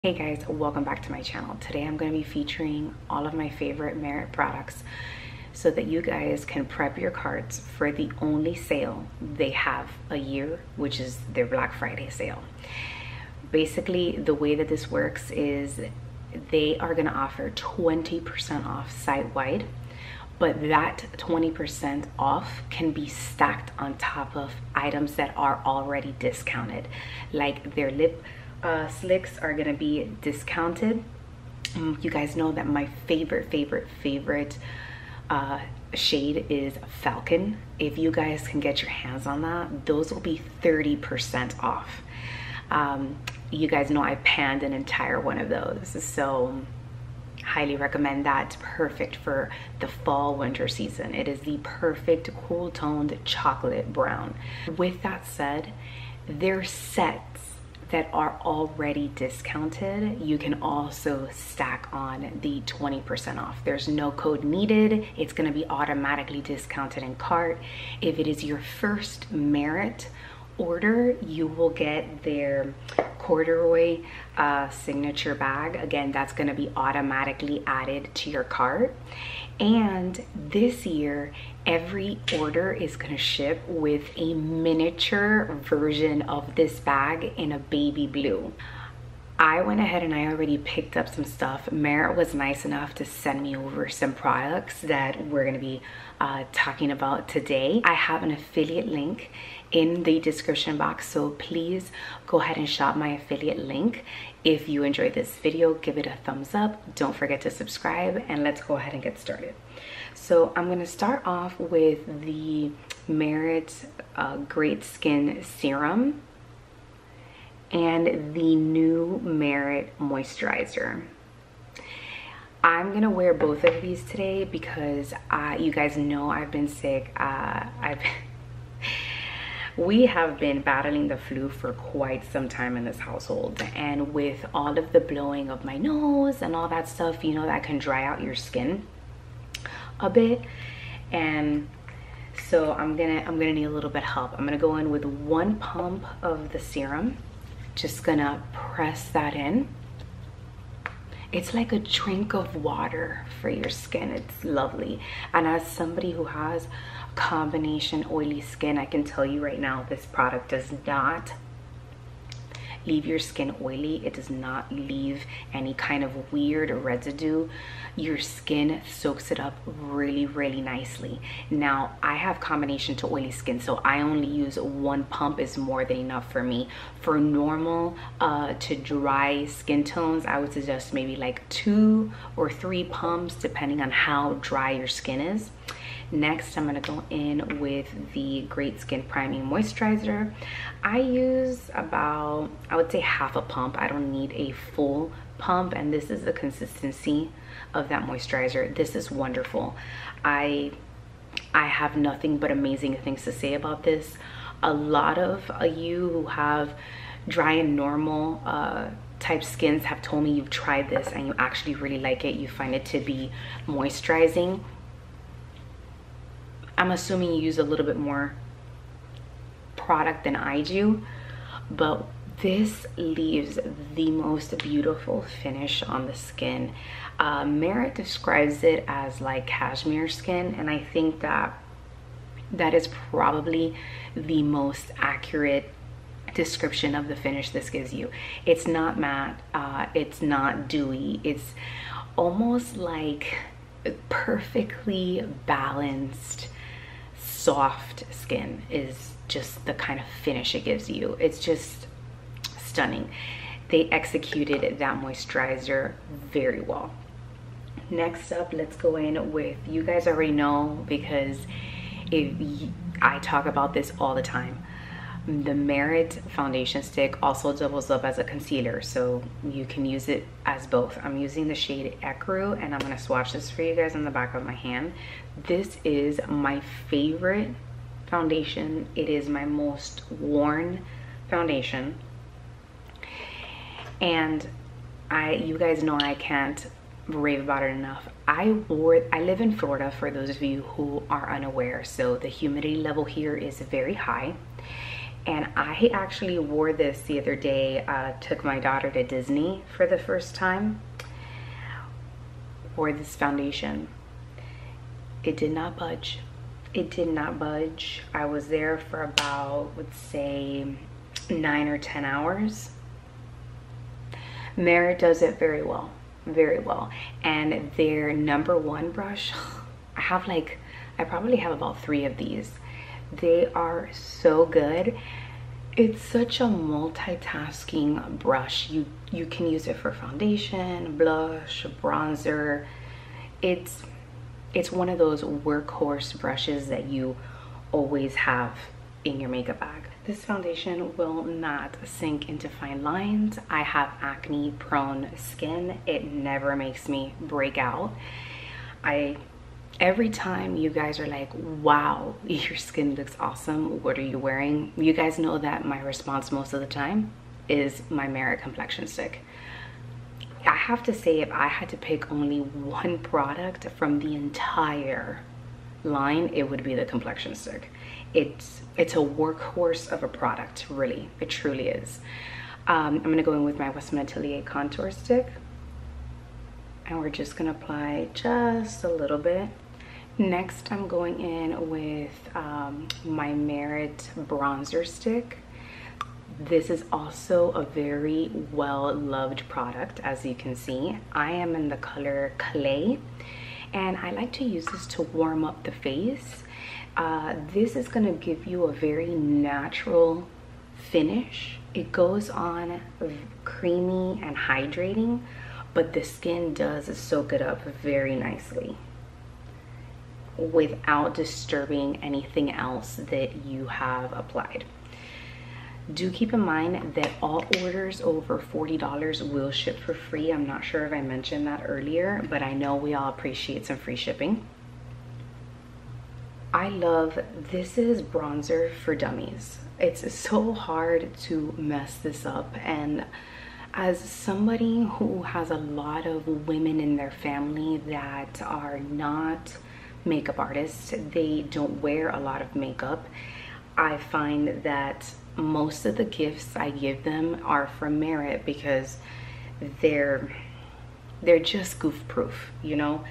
Hey guys, welcome back to my channel. Today I'm going to be featuring all of my favorite Merit products so that you guys can prep your carts for the only sale they have a year, which is their Black Friday sale. Basically, the way that this works is they are going to offer 20% off site-wide, but that 20% off can be stacked on top of items that are already discounted, like their lip slicks are gonna be discounted. You guys know that my favorite shade is Falcon. If you guys can get your hands on that, those will be 30% off. You guys know I panned an entire one of those, so highly recommend that. It's perfect for the fall winter season. It is the perfect cool toned chocolate brown. With that said, their sets that are already discounted, you can also stack on the 20% off. There's no code needed. It's gonna be automatically discounted in cart. If it is your first Merit order, you will get their corduroy signature bag. Again, that's gonna be automatically added to your cart. And this year, every order is gonna ship with a miniature version of this bag in a baby blue. I went ahead and I already picked up some stuff. Merit was nice enough to send me over some products that we're gonna be talking about today. I have an affiliate link in the description box, so please go ahead and shop my affiliate link. If you enjoyed this video, give it a thumbs up. Don't forget to subscribe, and let's go ahead and get started. So I'm gonna start off with the Merit Great Skin Serum and the new Merit Moisturizer. I'm gonna wear both of these today because you guys know I've been sick. We have been battling the flu for quite some time in this household, and with all of the blowing of my nose and all that stuff, you know, that can dry out your skin a bit. And so I'm gonna need a little bit of help. I'm gonna go in with 1 pump of the serum. Just gonna press that in. It's like a drink of water for your skin. It's lovely. And as somebody who has combination oily skin, I can tell you right now, this product does not leave your skin oily. It does not leave any kind of weird residue. Your skin soaks it up really nicely. Now, I have combination to oily skin, so I only use 1 pump is more than enough for me. For normal to dry skin tones, I would suggest maybe like 2 or 3 pumps depending on how dry your skin is. Next, I'm gonna go in with the Great Skin Priming Moisturizer. I use about, I would say, half a pump. I don't need a full pump, and this is the consistency of that moisturizer. This is wonderful. I have nothing but amazing things to say about this. A lot of you who have dry and normal type skins have told me you've tried this and you actually really like it. You find it to be moisturizing. I'm assuming you use a little bit more product than I do, but this leaves the most beautiful finish on the skin. Merit describes it as like cashmere skin, and I think that is probably the most accurate description of the finish this gives you. It's not matte, it's not dewy, it's almost like perfectly balanced soft skin is just the kind of finish it gives you. It's just stunning. They executed that moisturizer very well. Next up, let's go in with, you guys already know because I talk about this all the time, the Merit foundation stick also doubles up as a concealer, so you can use it as both. I'm using the shade Ecru, and I'm gonna swatch this for you guys on the back of my hand. This is my favorite foundation. It is my most worn foundation, and you guys know I can't rave about it enough. I live in Florida, for those of you who are unaware, so the humidity level here is very high. And I actually wore this the other day. Took my daughter to Disney for the first time. Wore this foundation. It did not budge. It did not budge. I was there for about, let's say, 9 or 10 hours. Merit does it very well, very well. And their #1 brush, I probably have about 3 of these. They are so good. It's such a multitasking brush. You can use it for foundation, blush, bronzer. It's one of those workhorse brushes that you always have in your makeup bag. This foundation will not sink into fine lines. I have acne prone skin. It never makes me break out. Every time you guys are like, wow, your skin looks awesome, what are you wearing? You guys know that my response most of the time is my Merit complexion stick. I have to say, if I had to pick only one product from the entire line, it would be the complexion stick. It's a workhorse of a product, really. It truly is. I'm gonna go in with my Westman Atelier contour stick, and we're just gonna apply just a little bit. Next, I'm going in with my Merit bronzer stick. This is also a very well-loved product, as you can see. I am in the color Clay, and I like to use this to warm up the face. This is gonna give you a very natural finish. It goes on creamy and hydrating, but the skin does soak it up very nicely without disturbing anything else that you have applied. Do keep in mind that all orders over $40 will ship for free. I'm not sure if I mentioned that earlier, but I know we all appreciate some free shipping. I love, this is bronzer for dummies. It's so hard to mess this up, and as somebody who has a lot of women in their family that are not makeup artists, they don't wear a lot of makeup, I find that most of the gifts I give them are from Merit because they're just goof proof, you know.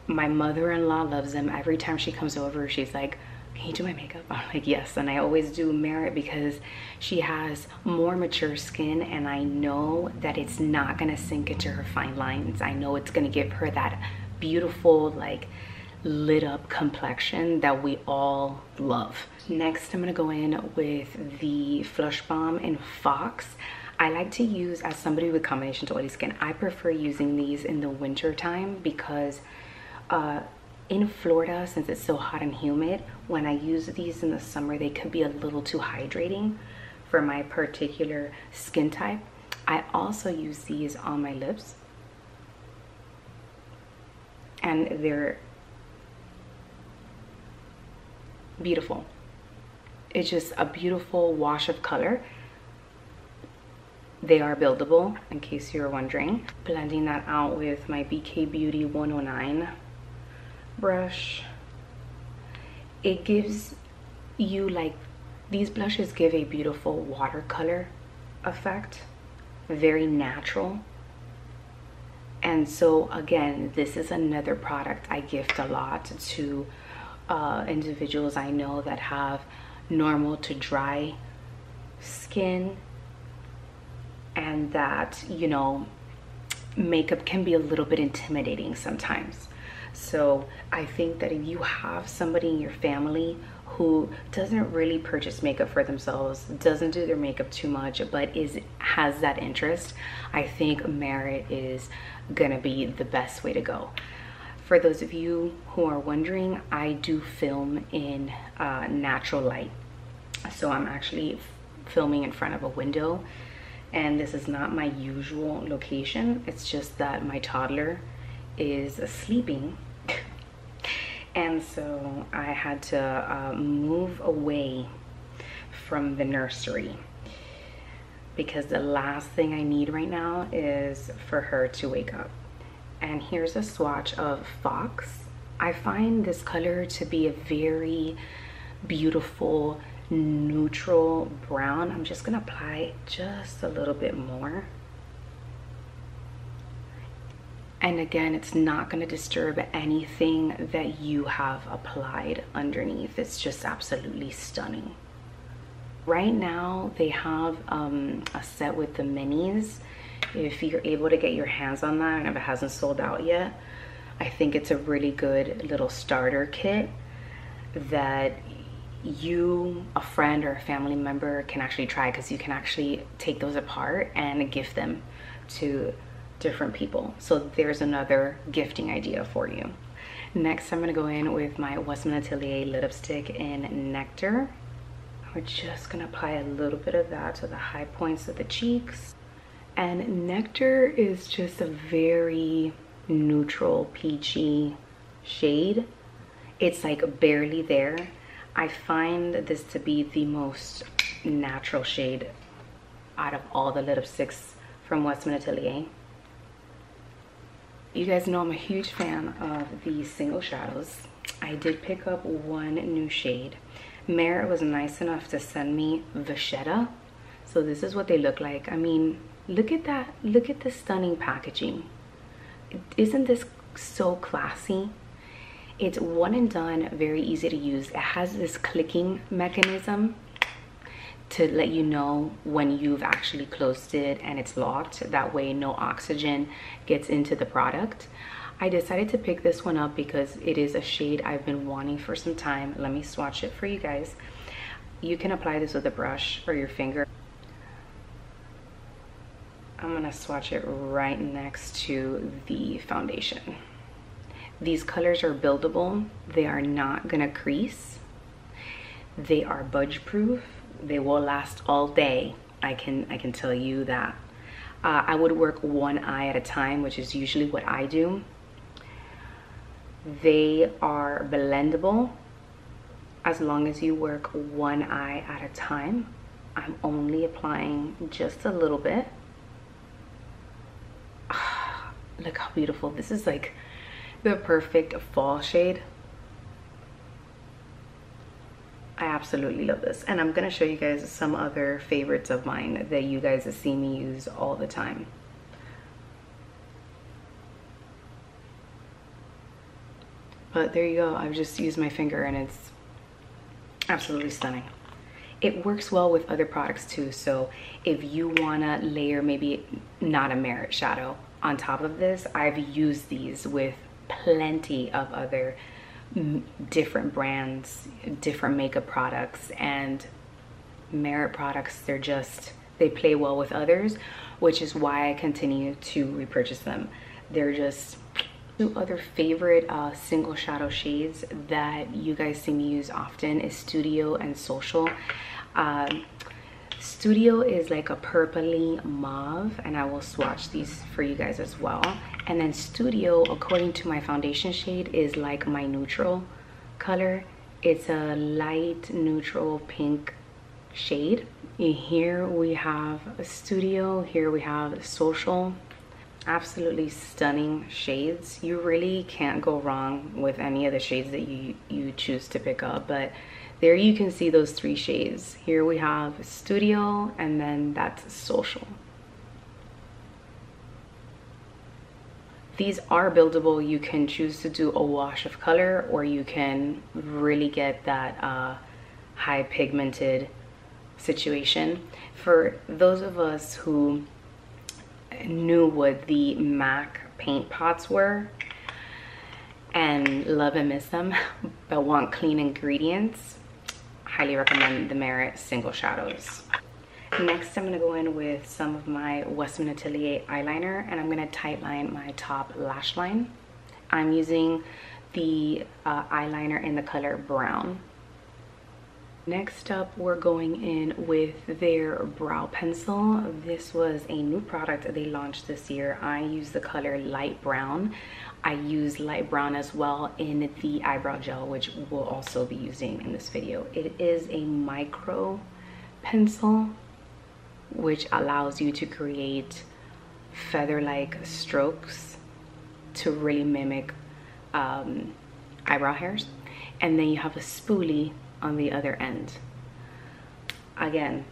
My mother-in-law loves them. Every time she comes over, she's like, can you do my makeup? I'm like, yes. And I always do Merit because she has more mature skin, and I know that it's not gonna sink into her fine lines. I know it's gonna give her that beautiful, like, lit up complexion that we all love. Next, I'm gonna go in with the Flush Balm in Fox. I like to use, as somebody with combination to oily skin, I prefer using these in the winter time because in Florida, since it's so hot and humid, when I use these in the summer, they could be a little too hydrating for my particular skin type. I also use these on my lips, and they're beautiful. It's just a beautiful wash of color. They are buildable, in case you're wondering. Blending that out with my BK Beauty 109 brush. It gives you, like, these blushes give a beautiful watercolor effect, very natural. And so again, this is another product I gift a lot to individuals I know that have normal to dry skin, and that, you know, makeup can be a little bit intimidating sometimes. So I think that if you have somebody in your family who doesn't really purchase makeup for themselves, doesn't do their makeup too much, but has that interest, I think Merit is gonna be the best way to go. For those of you who are wondering, I do film in natural light. So I'm actually filming in front of a window, and this is not my usual location. It's just that my toddler is sleeping and so I had to move away from the nursery because the last thing I need right now is for her to wake up. And here's a swatch of Fox. I find this color to be a very beautiful neutral brown. I'm just gonna apply just a little bit more. And again, it's not going to disturb anything that you have applied underneath. It's just absolutely stunning. Right now, they have a set with the minis. If you're able to get your hands on that and if it hasn't sold out yet, I think it's a really good little starter kit that you, a friend or a family member can actually try, because you can actually take those apart and gift them to different people. So there's another gifting idea for you. Next, I'm going to go in with my Westman Atelier lipstick in Nectar. We're just going to apply a little bit of that to the high points of the cheeks. And Nectar is just a very neutral, peachy shade. It's like barely there. I find this to be the most natural shade out of all the lipsticks from Westman Atelier. You guys know I'm a huge fan of the single shadows. I did pick up one new shade. Merit was nice enough to send me Vachetta. So this is what they look like. I mean, look at that. Look at the stunning packaging. Isn't this so classy? It's one and done, very easy to use. It has this clicking mechanism to let you know when you've actually closed it and it's locked. That way no oxygen gets into the product. I decided to pick this one up because it is a shade I've been wanting for some time. Let me swatch it for you guys. You can apply this with a brush or your finger. I'm gonna swatch it right next to the foundation. These colors are buildable. They are not gonna crease. They are budge proof. They will last all day. I can tell you that. I would work one eye at a time, which is usually what I do. They are blendable as long as you work one eye at a time. I'm only applying just a little bit. Look how beautiful. This is like the perfect fall shade. I absolutely love this, and I'm gonna show you guys some other favorites of mine that you guys see me use all the time. But there you go. I've just used my finger and it's absolutely stunning. It works well with other products too. So if you wanna layer maybe not a Merit shadow on top of this, I've used these with plenty of other different brands, different makeup products, and Merit products, they play well with others, which is why I continue to repurchase them. They're just two other favorite single shadow shades that you guys see me use often is Studio and Social. Studio is like a purpley mauve, and I will swatch these for you guys as well. And then Studio, according to my foundation shade, is like my neutral color. It's a light neutral pink shade. And here we have a Studio, here we have Social. Absolutely stunning shades. You really can't go wrong with any of the shades that you choose to pick up, but there you can see those three shades. Here we have Studio, and then that's Social. These are buildable. You can choose to do a wash of color, or you can really get that high pigmented situation. For those of us who knew what the MAC paint pots were and love and miss them, but want clean ingredients, highly recommend the Merit single shadows. Next, I'm gonna go in with some of my Westman Atelier eyeliner, and I'm gonna tightline my top lash line. I'm using the eyeliner in the color brown. Next up, we're going in with their brow pencil. This was a new product they launched this year. I use the color light brown. I use light brown as well in the eyebrow gel, which we'll also be using in this video. It is a micro pencil, which allows you to create feather-like strokes to really mimic eyebrow hairs. And then you have a spoolie on the other end. Again,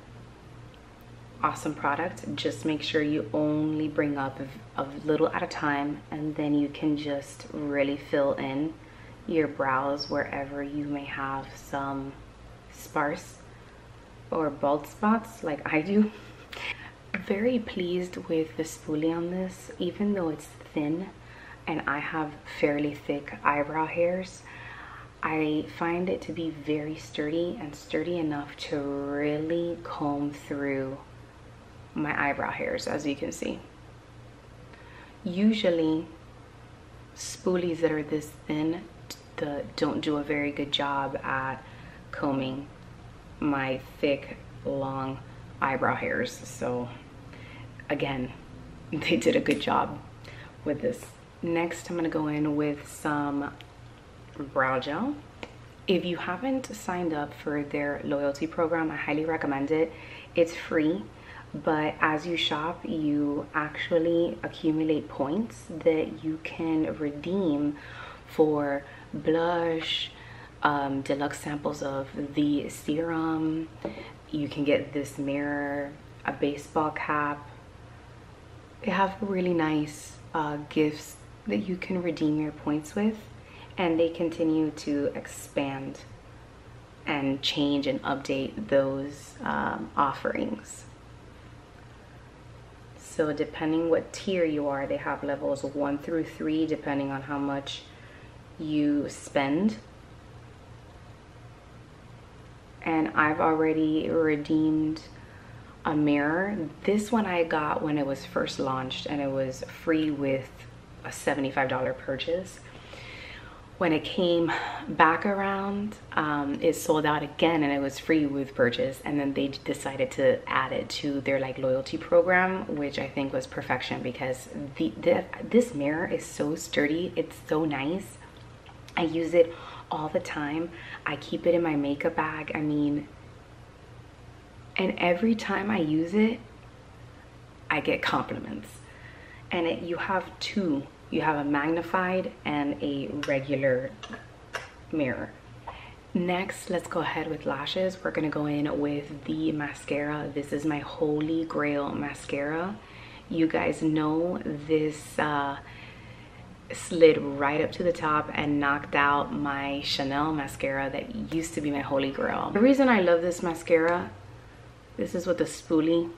awesome product. Just make sure you only bring up a little at a time, and then you can just really fill in your brows wherever you may have some sparse or bald spots like I do. Very pleased with the spoolie on this, even though it's thin and I have fairly thick eyebrow hairs. I find it to be very sturdy, and sturdy enough to really comb through my eyebrow hairs, as you can see. Usually spoolies that are this thin don't do a very good job at combing my thick, long eyebrow hairs. So again, they did a good job with this. Next, I'm gonna go in with some brow gel. If you haven't signed up for their loyalty program, I highly recommend it. It's free, but as you shop, you actually accumulate points that you can redeem for blush, deluxe samples of the serum. You can get this mirror, a baseball cap. They have really nice gifts that you can redeem your points with, and they continue to expand and change and update those offerings. So depending what tier you are, they have levels 1 through 3 depending on how much you spend. And I've already redeemed a mirror. This one I got when it was first launched, and it was free with a $75 purchase. When it came back around, it sold out again, and it was free with purchase. And then they decided to add it to their like loyalty program, which I think was perfection, because this mirror is so sturdy. It's so nice. I use it all the time. I keep it in my makeup bag. I mean, and every time I use it, I get compliments. And you have two. You have a magnified and a regular mirror. Next, let's go ahead with lashes. We're gonna go in with the mascara. This is my Holy Grail mascara. You guys know this slid right up to the top and knocked out my Chanel mascara that used to be my Holy Grail. The reason I love this mascara, this is what the spoolie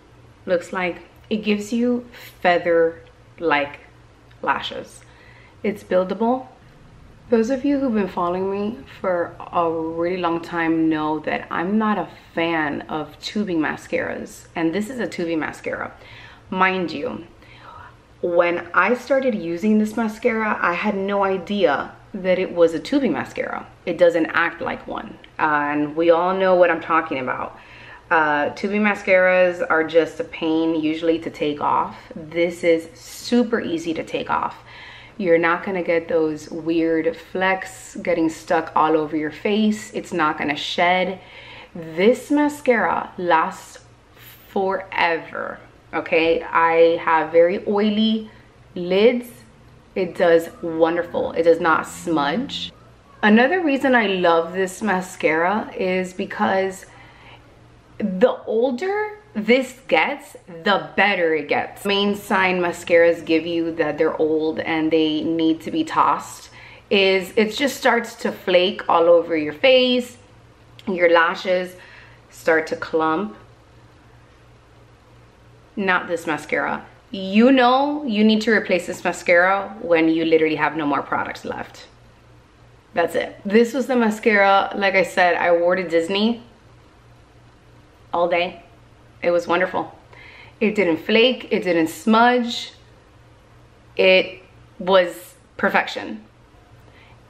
looks like. It gives you feather-like lashes. It's buildable. Those of you who've been following me for a really long time know that I'm not a fan of tubing mascaras, and this is a tubing mascara. Mind you, when I started using this mascara, I had no idea that it was a tubing mascara. It doesn't act like one, and we all know what I'm talking about. Tubing mascaras are just a pain usually to take off. This is super easy to take off. You're not gonna get those weird flecks getting stuck all over your face. It's not gonna shed. This mascara lasts forever, okay? I have very oily lids. It does wonderful. It does not smudge. Another reason I love this mascara is because the older this gets, the better it gets. Main sign mascaras give you that they're old and they need to be tossed is it just starts to flake all over your face. Your lashes start to clump. Not this mascara. You know you need to replace this mascara when you literally have no more products left. That's it. This was the mascara, like I said, I wore to Disney all day. It was wonderful. It didn't flake, it didn't smudge. It was perfection.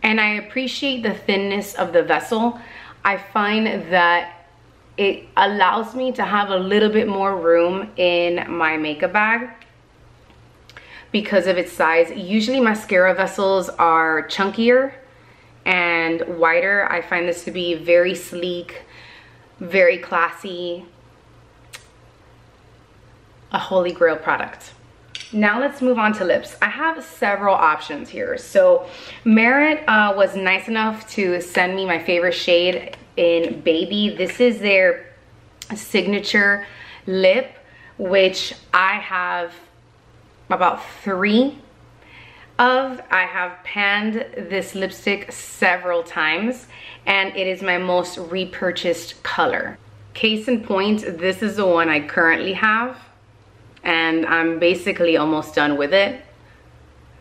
And I appreciate the thinness of the vessel. I find that it allows me to have a little bit more room in my makeup bag because of its size. Usually mascara vessels are chunkier and wider. I find this to be very sleek, very classy, a Holy Grail product. Now let's move on to lips. I have several options here. So Merit was nice enough to send me my favorite shade in Baby. This is their signature lip, which I have about 3 of. I have panned this lipstick several times, and it is my most repurchased color. Case in point, this is the one I currently have, and I'm basically almost done with it.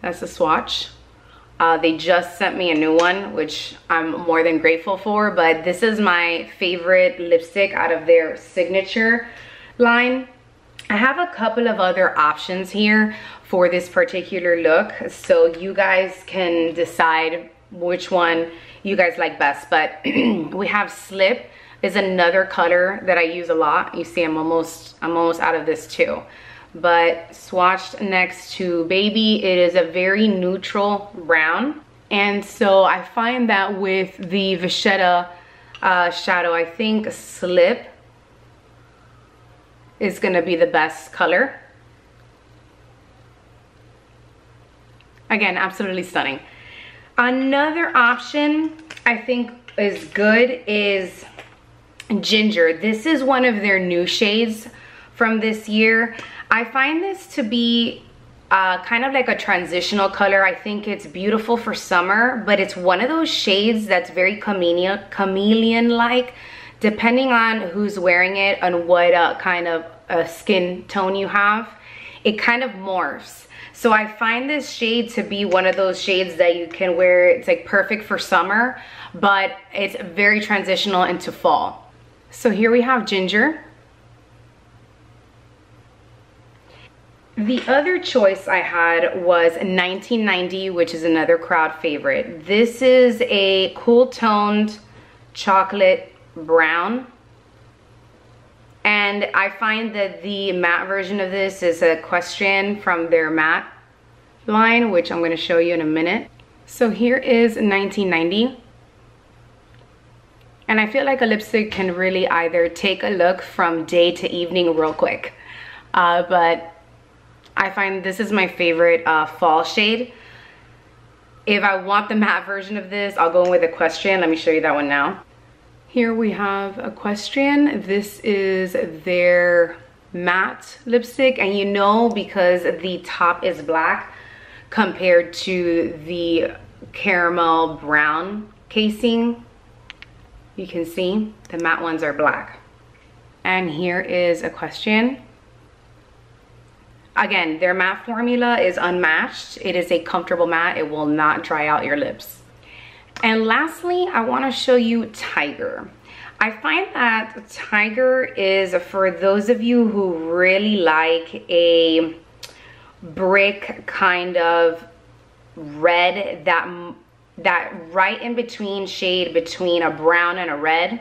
That's a swatch. They just sent me a new one, which I'm more than grateful for, but this is my favorite lipstick out of their signature line. I have a couple of other options here for this particular look, so you guys can decide which one you guys like best. But we have Slip is another color that I use a lot. You see, I'm almost out of this too. But swatched next to Baby, it is a very neutral brown. And so I find that with the Vachetta shadow, I think Slip is gonna be the best color. Again, absolutely stunning. Another option I think is good is Ginger. This is one of their new shades from this year. I find this to be kind of like a transitional color. I think it's beautiful for summer, but it's one of those shades that's very chameleon-like, depending on who's wearing it and what kind of skin tone you have. It kind of morphs. So I find this shade to be one of those shades that you can wear. It's like perfect for summer, but it's very transitional into fall. So here we have Ginger. The other choice I had was 1990, which is another crowd favorite. This is a cool toned chocolate brown. And I find that the matte version of this is Equestrian from their matte line, which I'm gonna show you in a minute. So here is 1990. And I feel like a lipstick can really either take a look from day to evening real quick. But I find this is my favorite fall shade. If I want the matte version of this, I'll go in with Equestrian. Let me show you that one now. Here we have Equestrian. This is their matte lipstick, and you know, because the top is black compared to the caramel brown casing, you can see the matte ones are black. And here is Equestrian. Again, their matte formula is unmatched. It is a comfortable matte. It will not dry out your lips. And lastly, I want to show you Tiger. I find that Tiger is for those of you who really like a brick kind of red, that right in between shade between a brown and a red.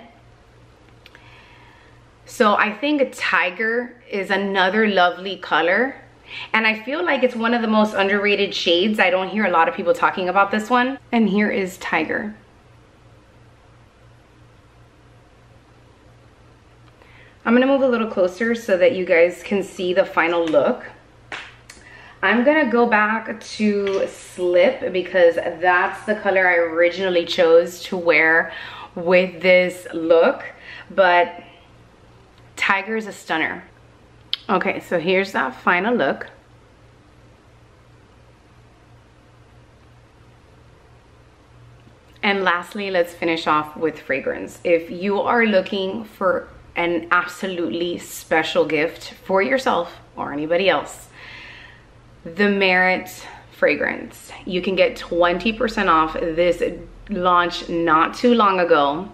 So I think Tiger is another lovely color. And I feel like it's one of the most underrated shades. I don't hear a lot of people talking about this one. And here is Tiger. I'm gonna move a little closer so that you guys can see the final look. I'm gonna go back to Slip because that's the color I originally chose to wear with this look. But Tiger is a stunner. Okay, so here's that final look. And lastly, let's finish off with fragrance. If you are looking for an absolutely special gift for yourself or anybody else, the Merit fragrance. You can get 20% off. This launched not too long ago.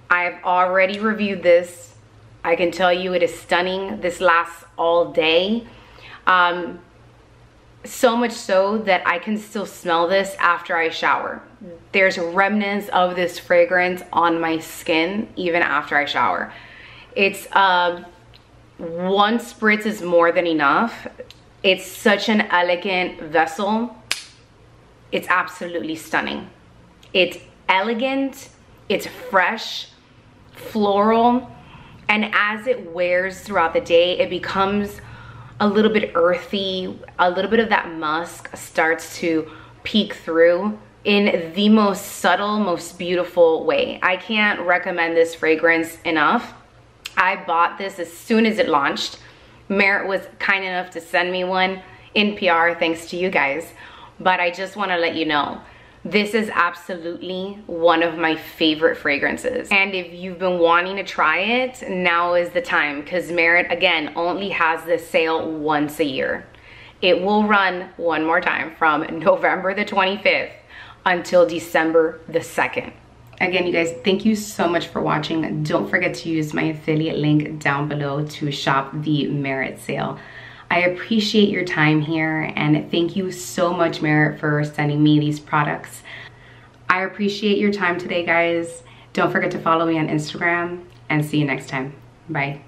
I've already reviewed this. I can tell you it is stunning. This lasts all day. So much so that I can still smell this after I shower. There's remnants of this fragrance on my skin even after I shower. It's one spritz is more than enough. It's such an elegant vessel. It's absolutely stunning. It's elegant, it's fresh, floral. And as it wears throughout the day, it becomes a little bit earthy. A little bit of that musk starts to peek through in the most subtle, most beautiful way. I can't recommend this fragrance enough. I bought this as soon as it launched. Merit was kind enough to send me one in PR, thanks to you guys. But I just want to let you know, this is absolutely one of my favorite fragrances. And if you've been wanting to try it, now is the time, because Merit, again, only has this sale once a year. It will run one more time from November the 25th until December the 2nd. Again, you guys, thank you so much for watching. Don't forget to use my affiliate link down below to shop the Merit sale. I appreciate your time here, and thank you so much, Merit, for sending me these products. I appreciate your time today, guys. Don't forget to follow me on Instagram, and see you next time. Bye.